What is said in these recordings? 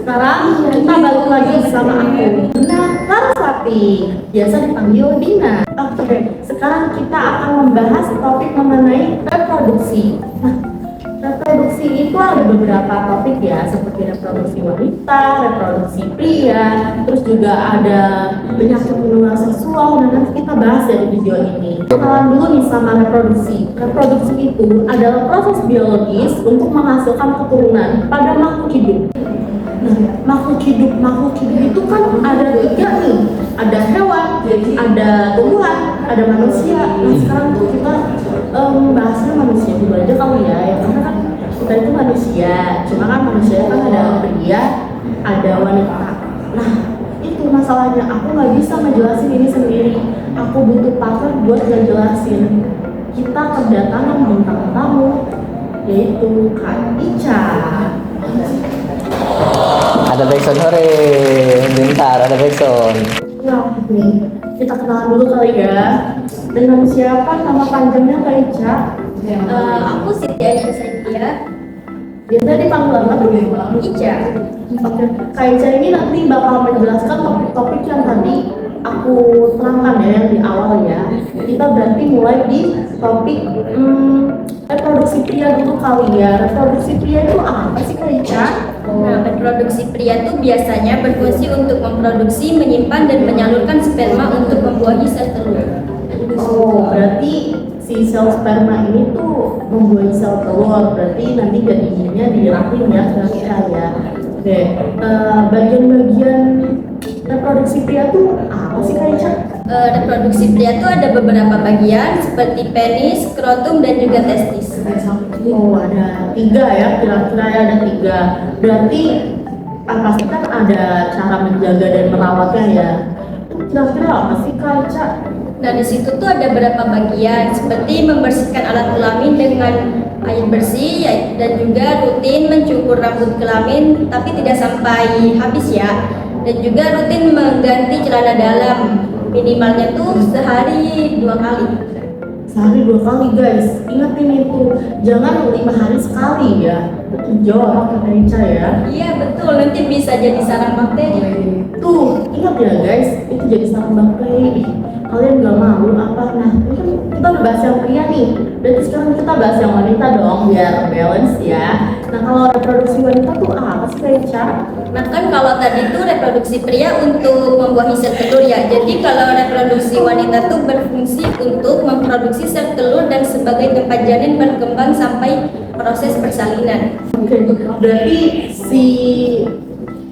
Sekarang kita balik lagi sama aku, Dina Larasati, biasa dipanggil Dina. Oke, sekarang kita akan membahas topik mengenai reproduksi. Nah, reproduksi itu ada beberapa topik ya, seperti reproduksi wanita, reproduksi pria, terus juga ada penyakit menular seksual. Dan nanti kita bahas ya di video ini. Kenalan dulu nih sama reproduksi. Reproduksi itu adalah proses biologis untuk menghasilkan keturunan pada makhluk hidup. Nah, makhluk hidup itu kan ada tiga nih, ada hewan, ada tumbuhan, ada manusia. Nah, sekarang tuh kita bahasnya manusia dulu aja kali ya, karena kan kita itu manusia, cuma kan manusia kan ada pria, ada wanita. Nah, itu masalahnya, aku nggak bisa ngejelasin ini sendiri, aku butuh partner buat ngejelasin. Kita kedatangan bintang tamu, yaitu Kak Ica. Ada backsound, hore, bentar, ada backsound. Nah, nih, kita kenalan dulu kali ya. Dengan siapa nama panjangnya Kak Ica? Aku Siti Aisyah Saidia. Biasa dipanggil apa dulu? Ica. Oke, Kak Ica ini nanti bakal menjelaskan topik-topik yang tadi aku terangkan ya, yang di awal ya. Kita berarti mulai di topik reproduksi pria dulu kali ya. Reproduksi pria itu apa sih Kak Ica? Nah, reproduksi pria itu biasanya berfungsi untuk memproduksi, menyimpan, dan menyalurkan sperma untuk membuahi sel telur. Oh, berarti si sel sperma ini tuh membuat sel telur. Berarti nanti jadinya di rahim ya, kira-kira ya. Oke, bagian-bagian reproduksi pria tuh apa sih Kak Ica? Reproduksi pria itu ada beberapa bagian seperti penis, skrotum, dan juga testis. Oh, ada tiga ya, kira-kira ya ada tiga. Berarti pasti kan ada cara menjaga dan merawatnya ya. Kira-kira apa sih Kak Ica? Nah, di situ tuh ada beberapa bagian seperti membersihkan alat kelamin dengan air bersih dan juga rutin mencukur rambut kelamin tapi tidak sampai habis ya. Dan juga rutin mengganti celana dalam, minimalnya tuh sehari 2 kali. Sehari 2 kali guys, ingat ini tuh, jangan 5 hari sekali ya. Itu jorok Kak Ica ya. Iya betul, nanti bisa jadi sarang bakteri. Tuh, ingat ya guys, itu jadi sarang bakteri. Kalian gak malu apa? Nah, ini kan kita udah bahas yang pria nih. Berarti sekarang kita bahas yang wanita dong, biar balance ya. Nah, kalau reproduksi wanita tuh apa sih Kak Ica? Nah kan kalau tadi tuh reproduksi pria untuk membuahi sel telur ya. Jadi kalau reproduksi wanita tuh berfungsi untuk memproduksi sel telur dan sebagai tempat janin berkembang sampai proses persalinan. Oke, berarti si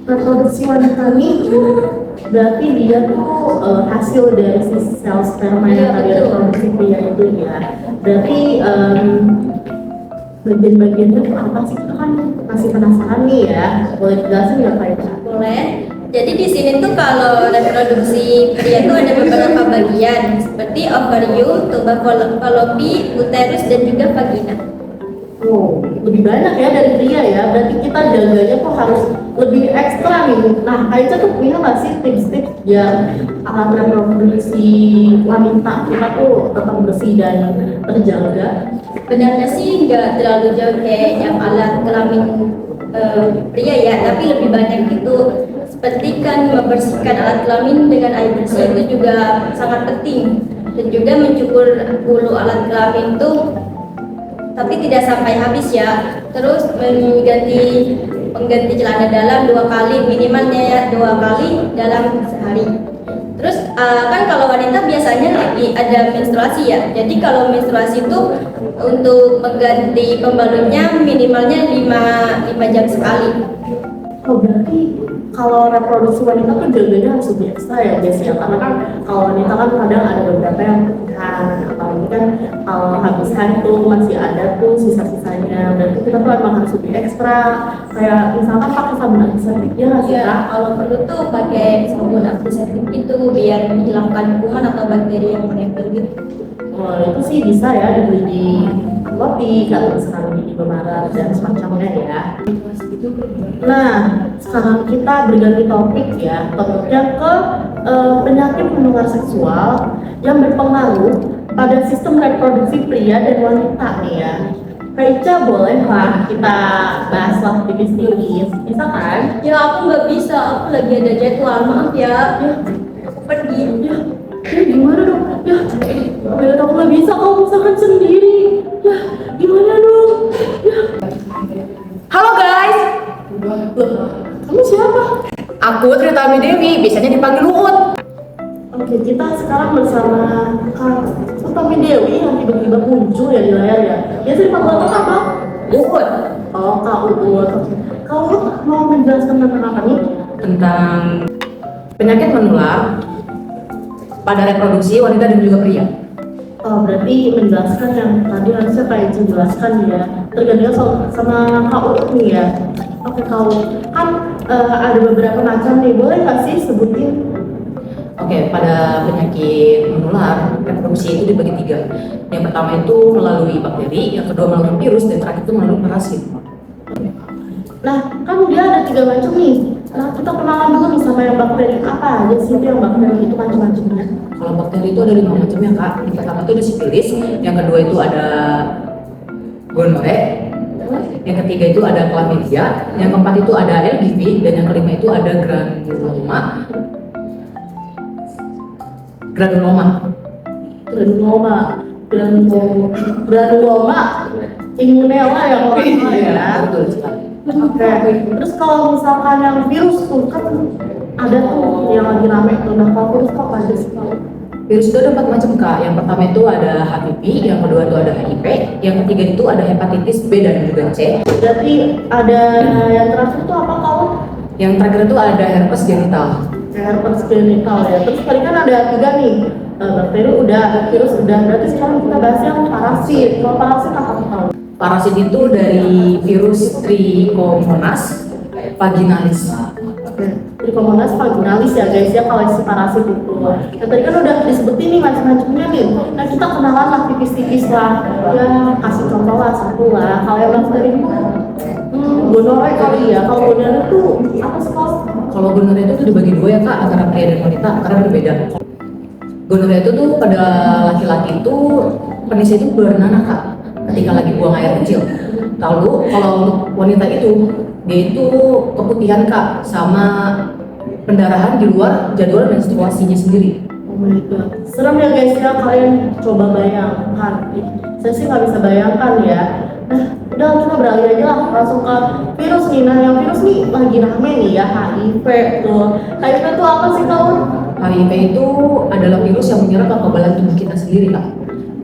reproduksi wanita ini berarti dia tuh hasil dari si sel sperma yang tadi reproduksi pria itu ya. Berarti bagian-bagiannya tuh apa sih? Kita kan masih penasaran nih ya. Boleh jelasin nggak Kak Ica? Boleh. Jadi di sini tuh kalau reproduksi pria itu ada beberapa bagian seperti ovarium, tuba fallopi, uterus, dan juga vagina. Oh, lebih banyak ya dari pria ya. Berarti kita jaganya tuh harus lebih ekstra nih. Nah, Kak Ica tuh punya nggak sih tips-tips biar alat reproduksi wanita kita tuh tetap bersih dan terjaga? Sebenarnya sih nggak terlalu jauh kayak yang alat kelamin pria ya, tapi lebih banyak itu seperti kan membersihkan alat kelamin dengan air bersih itu juga sangat penting, dan juga mencukur bulu alat kelamin itu tapi tidak sampai habis ya. Terus pengganti celana dalam 2 kali, minimalnya ya 2 kali dalam sehari. Terus kan kalau wanita biasanya lagi ada menstruasi ya. Jadi kalau menstruasi itu untuk mengganti pembalutnya minimalnya 5 jam sekali. Oh, berarti kalau reproduksi wanita tuh jaganya harus lebih ekstra ya guys ya, karena kan kalau wanita kan kadang ada beberapa yang apalagi kan kalau habis hari tuh masih ada tuh sisa-sisanya. Berarti kita tuh emang harus lebih ekstra, kayak misalkan pakai sabun antiseptik ya nggak sih Ya, Kak? kalau perlu tuh pakai sabun antiseptik itu biar menghilangkan kuman atau bakteri yang menempel gitu. Oh, itu sih bisa ya dibeli di Shopee atau sekarang di Indomaret dan semacamnya ya. Nah, sekarang kita berganti topik ya, topiknya ke penyakit menular seksual yang berpengaruh pada sistem reproduksi pria dan wanita nih ya. Kak Ica boleh lah kita bahas lah tipis-tipis. Bisa kan? Ya aku nggak bisa, aku lagi ada jadwal, maaf ya. Aku pergi. Ya gimana dong? Ya aku nggak bisa, kamu misalkan sendiri. Ya gimana dong? Ya. Halo guys, Loh, kamu siapa? aku Tritami Dewi, biasanya dipanggil Uut. Oke, kita sekarang bersama Kak Utami Dewi yang tiba-tiba muncul ya di layar ya. Biasa dipanggil apa? Uut Oh, Kak Uut. Oke. Kak Uut mau menjelaskan tentang apa nih? tentang penyakit menular pada reproduksi wanita dan juga pria. Oh, berarti menjelaskan yang tadi harusnya Kak Ica jelaskan ya. Tergantung sama Kak Uut nih ya. Oke, Kak Uut. Kan ada beberapa macam nih. Boleh nggak sih sebutin? Oke, pada penyakit menular reproduksi itu dibagi tiga. Yang pertama itu melalui bakteri, yang kedua melalui virus, dan terakhir itu melalui parasit. Nah, kan dia ada 3 macam nih. Nah, kita kenalan dulu nih sama yang bakteri. Apa aja sih itu yang bakteri itu macam-macamnya? Kalau bakteri itu ada 5 macam ya kak. Yang pertama itu ada sifilis, yang kedua itu ada gonore, yang ketiga itu ada chlamydia, yang keempat itu ada LGV, dan yang kelima itu ada granuloma. Granuloma, Immunella ya kalau nggak salah ya. Betul sekali. Oke, terus kalau misalkan yang virus tuh kan ada tuh yang lagi rame tuh. Nah, kalau virus apa aja sih kalau? Virus itu ada 4 macam kak. Yang pertama itu ada HPV, yang kedua itu ada HIV, yang ketiga itu ada hepatitis B dan juga C. Berarti ada yang terakhir tuh apa kau? Yang terakhir itu ada herpes genital. Herpes genital ya. Terus tadi kan ada 3 nih. Bakteri udah, virus udah. Berarti sekarang kita bahas yang parasit. Kalau parasit apa tahu? Parasit itu dari virus Trichomonas vaginalis. Trichomonas vaginalis ya guys ya kalau si parasit itu. Nah tadi kan udah disebutin nih macam-macamnya nih. Nah kita kenalan lah tipis-tipis lah. Ya kasih contoh lah satu lah. Kalau yang bakteri itu gonore kali ya. Kalau gonore itu apa sih kau? Kalau gonore itu tuh dibagi 2 ya kak, antara pria dan wanita karena berbeda. Gonore itu tuh pada laki-laki itu penisnya itu bernanah kak ketika lagi buang air kecil. Lalu kalau untuk wanita itu dia itu keputihan kak sama pendarahan di luar jadwal menstruasinya sendiri. Oh my god, serem ya guys ya, kalian coba bayangkan. Saya sih nggak bisa bayangkan ya. Nah, udah kita beralih aja lah langsung ke virus nih. Nah, yang virus nih lagi rame nih ya, HIV tuh. HIV tuh apa sih kau? HIV itu adalah virus yang menyerang kekebalan tubuh kita sendiri kak.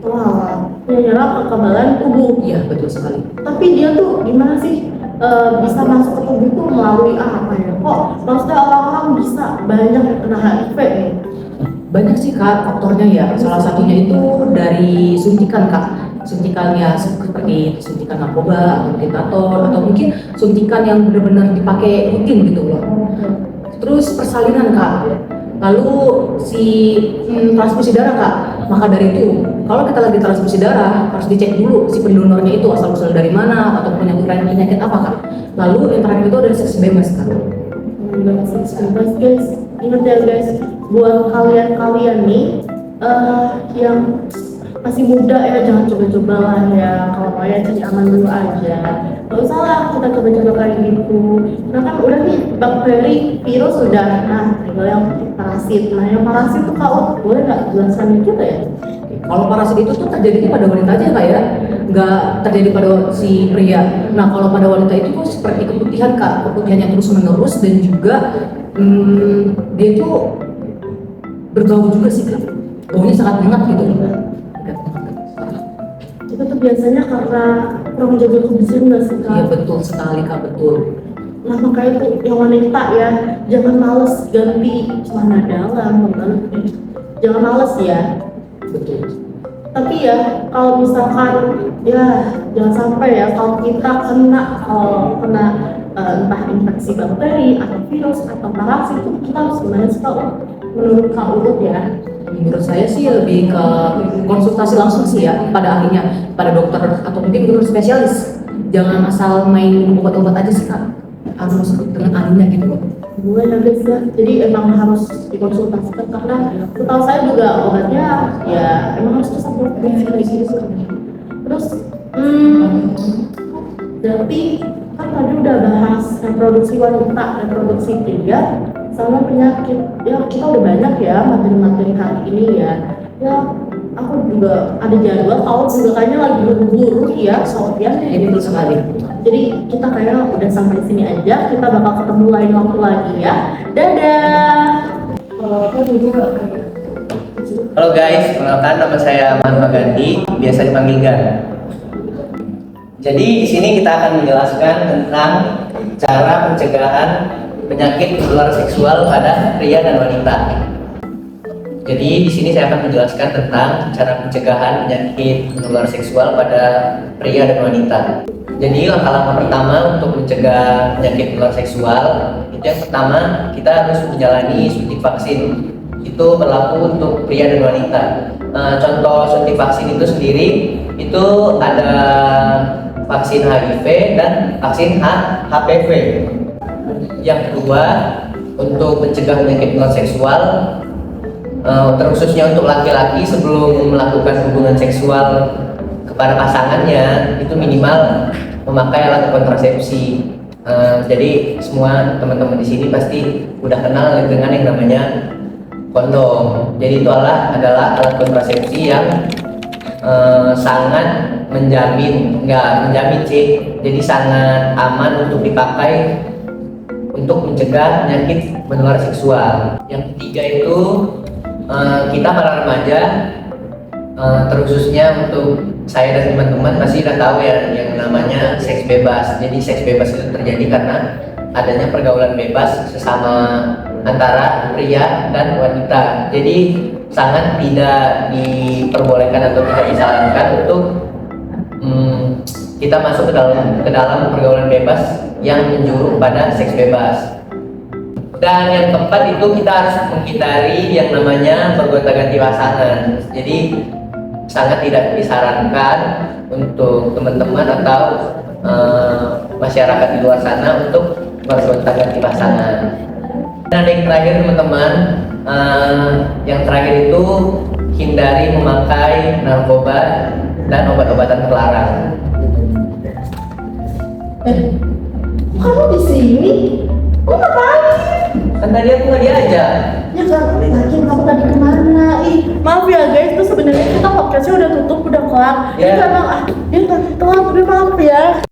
Wah, yang nyerang kekebalan tubuh. Iya betul sekali. Tapi dia tuh gimana sih bisa masuk ke tubuh tuh melalui apa ya? Kok maksudnya orang-orang bisa banyak yang kena HIV nih? Banyak sih kak faktornya ya. Salah satunya itu dari suntikan kak. Suntikan ya seperti suntikan narkoba atau diktator atau mungkin suntikan yang benar-benar dipakai rutin gitu loh. Terus persalinan kak. Lalu si transfusi darah kak. Maka dari itu kalau kita lagi transfusi darah harus dicek dulu si pendonornya itu asal usul dari mana atau punya penyakit apa kak. Lalu yang terakhir itu ada seks bebas kak. Seks bebas guys, ingat ya guys, buat kalian nih yang masih muda ya jangan coba-coba lah ya, kalau mau ya cari aman dulu aja. Gak usah lah kita coba-coba kayak gitu. Nah kan udah nih bakteri, virus udah, nah tinggal yang parasit. Nah yang parasit tuh kau boleh nggak jelaskan dikit ya? Kalau parasit itu tuh terjadi pada wanita aja kak ya, nggak terjadi pada si pria. Nah kalau pada wanita itu tuh seperti keputihan kak, keputihannya terus menerus dan juga dia tuh berbau juga sih kak, baunya sangat hangat gitu. Itu tuh biasanya karena kurang jaga kebersihan nggak sih kak? Iya betul sekali kak, betul. Nah makanya itu yang wanita ya, jangan males ganti celana dalam, jangan males ya. Betul. Tapi ya kalau misalkan ya jangan sampai ya kalau kita kena entah infeksi bakteri atau virus atau parasit itu kita harus gimana sih kalau menurut Kak Uut ya? Menurut saya sih lebih ke konsultasi langsung sih ya pada ahlinya, pada dokter atau mungkin dokter spesialis. Jangan asal main minum obat-obat aja sih kak, harus dengan ahlinya gitu. Gue ya guys ya, jadi emang harus dikonsultasikan karena setahu saya juga obatnya ya emang harus terus gitu. Terus Berarti kan tadi udah bahas reproduksi wanita, reproduksi pria, sama penyakit. Ya kita udah banyak ya materi-materi hari ini ya. Ya aku juga ada jadwal, kau juga kayaknya lagi buru-buru ya Sofian. Ini betul sekali. Jadi kita kayaknya udah sampai sini aja. Kita bakal ketemu lain waktu lagi ya. Dadah. Halo guys, perkenalkan nama saya Mahatma Gandhi, biasa dipanggil Gan. Jadi di sini kita akan menjelaskan tentang cara pencegahan penyakit menular seksual pada pria dan wanita. Jadi di sini saya akan menjelaskan tentang cara pencegahan penyakit menular seksual pada pria dan wanita. Jadi langkah-langkah pertama untuk mencegah penyakit menular seksual itu yang pertama kita harus menjalani suntik vaksin. Itu berlaku untuk pria dan wanita. Contoh suntik vaksin itu sendiri itu ada vaksin HIV dan vaksin HPV. Yang kedua, untuk mencegah penyakit menular seksual, terkhususnya untuk laki-laki sebelum melakukan hubungan seksual kepada pasangannya itu minimal memakai alat kontrasepsi. Jadi semua teman-teman di sini pasti udah kenal dengan yang namanya kondom. Jadi itu adalah alat kontrasepsi yang sangat nggak menjamin sih, jadi sangat aman untuk dipakai untuk mencegah penyakit menular seksual. Yang ketiga itu kita para remaja, terkhususnya untuk saya dan teman-teman pasti udah tahu ya yang namanya seks bebas. Jadi seks bebas itu terjadi karena adanya pergaulan bebas sesama antara pria dan wanita. Jadi sangat tidak diperbolehkan atau tidak disarankan untuk kita masuk ke dalam pergaulan bebas yang menjuru pada seks bebas. Dan yang keempat itu kita harus menghindari yang namanya bergonta-ganti pasangan. Jadi sangat tidak disarankan untuk teman-teman atau masyarakat di luar sana untuk bergonta-ganti pasangan. Dan yang terakhir teman-teman, yang terakhir itu hindari memakai narkoba dan obat-obatan terlarang. Kamu di sini? Kamu ngapain? Kan tadi aku nggak diajak. Ya kan, lagi kamu tadi kemana? Maaf ya guys, itu sebenarnya kita podcastnya udah tutup, udah kelar. Ya. Dia kan telat, maaf ya.